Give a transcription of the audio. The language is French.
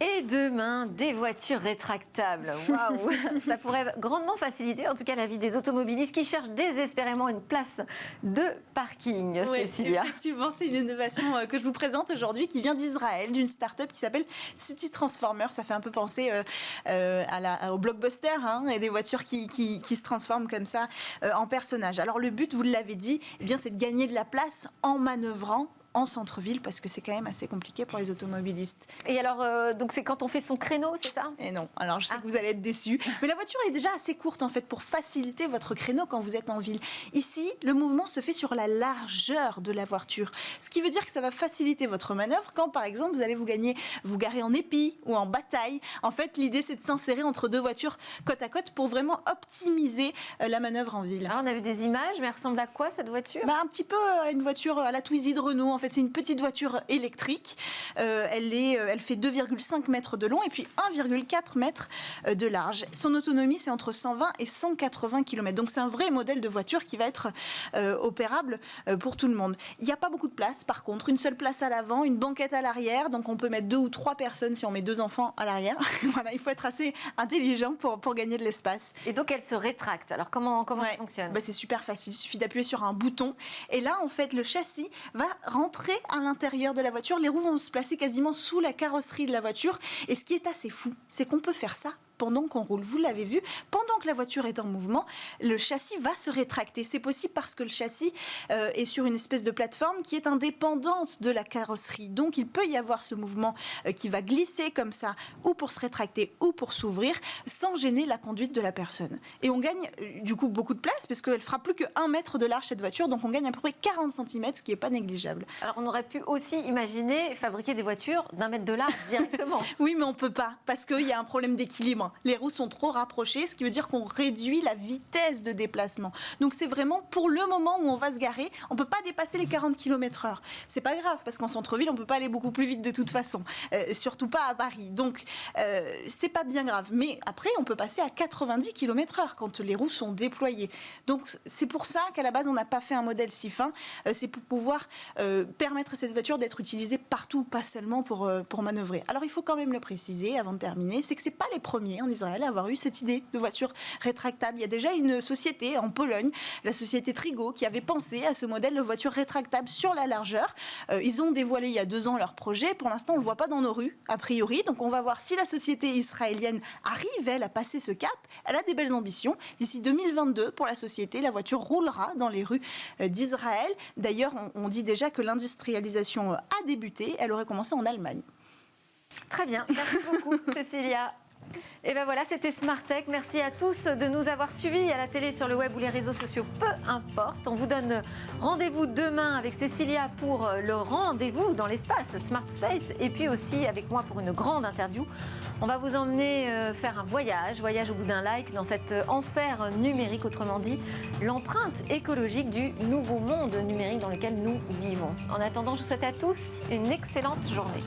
Et demain, des voitures rétractables. Waouh! Ça pourrait grandement faciliter, en tout cas, la vie des automobilistes qui cherchent désespérément une place de parking. Oui, Cécilia. effectivement, c'est une innovation que je vous présente aujourd'hui qui vient d'Israël, d'une start-up qui s'appelle City Transformer. Ça fait un peu penser au blockbuster et des voitures qui se transforment comme ça en personnages. Alors le but, vous l'avez dit, eh bien, c'est de gagner de la place en manœuvrant en centre-ville, parce que c'est quand même assez compliqué pour les automobilistes. Et alors, donc c'est quand on fait son créneau, c'est ça? Et non, alors je sais que vous allez être déçus, mais la voiture est déjà assez courte en fait pour faciliter votre créneau quand vous êtes en ville. Ici, le mouvement se fait sur la largeur de la voiture, ce qui veut dire que ça va faciliter votre manœuvre quand par exemple vous allez vous garer en épi ou en bataille. En fait, l'idée c'est de s'insérer entre deux voitures côte à côte pour vraiment optimiser la manœuvre en ville. Alors on a vu des images, mais elle ressemble à quoi cette voiture? Un petit peu à une voiture à la Twizy de Renault. En fait, c'est une petite voiture électrique. Elle fait 2,5 mètres de long et puis 1,4 mètres de large. Son autonomie, c'est entre 120 et 180 km. Donc, c'est un vrai modèle de voiture qui va être opérable pour tout le monde. Il n'y a pas beaucoup de place, par contre. Une seule place à l'avant, une banquette à l'arrière. Donc, on peut mettre 2 ou 3 personnes si on met 2 enfants à l'arrière. Voilà, il faut être assez intelligent pour gagner de l'espace. Et donc, elle se rétracte. Alors, comment ça fonctionne? C'est super facile. Il suffit d'appuyer sur un bouton. Et là, en fait, le châssis va rentrer à l'intérieur de la voiture. Les roues vont se placer quasiment sous la carrosserie de la voiture. Et ce qui est assez fou, c'est qu'on peut faire ça pendant qu'on roule. Vous l'avez vu, pendant que la voiture est en mouvement, le châssis va se rétracter. C'est possible parce que le châssis est sur une espèce de plateforme qui est indépendante de la carrosserie. Donc, il peut y avoir ce mouvement qui va glisser comme ça, ou pour se rétracter, ou pour s'ouvrir, sans gêner la conduite de la personne. Et on gagne du coup beaucoup de place, parce qu'elle fera plus que 1 mètre de large, cette voiture. Donc, on gagne à peu près 40 cm, ce qui n'est pas négligeable. Alors, on aurait pu aussi imaginer fabriquer des voitures d'1 mètre de large directement. Oui, mais on ne peut pas, parce qu'il y a un problème d'équilibre. Les roues sont trop rapprochées, ce qui veut dire qu'on réduit la vitesse de déplacement. Donc c'est vraiment pour le moment où on va se garer, on ne peut pas dépasser les 40 km/h. C'est pas grave, parce qu'en centre-ville, on ne peut pas aller beaucoup plus vite de toute façon, surtout pas à Paris. Donc c'est pas bien grave. Mais après, on peut passer à 90 km/h quand les roues sont déployées. Donc c'est pour ça qu'à la base, on n'a pas fait un modèle si fin. C'est pour pouvoir permettre à cette voiture d'être utilisée partout, pas seulement pour manœuvrer. Alors il faut quand même le préciser avant de terminer, c'est que c'est pas les premiers en Israël à avoir eu cette idée de voiture rétractable. Il y a déjà une société en Pologne, la société Trigo, qui avait pensé à ce modèle de voiture rétractable sur la largeur. Ils ont dévoilé il y a 2 ans leur projet. Pour l'instant, on ne le voit pas dans nos rues, a priori. Donc on va voir si la société israélienne arrive, elle, à passer ce cap. Elle a des belles ambitions. D'ici 2022, pour la société, la voiture roulera dans les rues d'Israël. D'ailleurs, on dit déjà que l'industrialisation a débuté. Elle aurait commencé en Allemagne. Très bien, merci beaucoup Cécilia. Et bien voilà, c'était Smart Tech. Merci à tous de nous avoir suivis à la télé, sur le web ou les réseaux sociaux, peu importe. On vous donne rendez-vous demain avec Cécilia pour le rendez-vous dans l'espace Smart Space, et puis aussi avec moi pour une grande interview. On va vous emmener faire un voyage au bout d'un like dans cet enfer numérique, autrement dit l'empreinte écologique du nouveau monde numérique dans lequel nous vivons. En attendant, je vous souhaite à tous une excellente journée.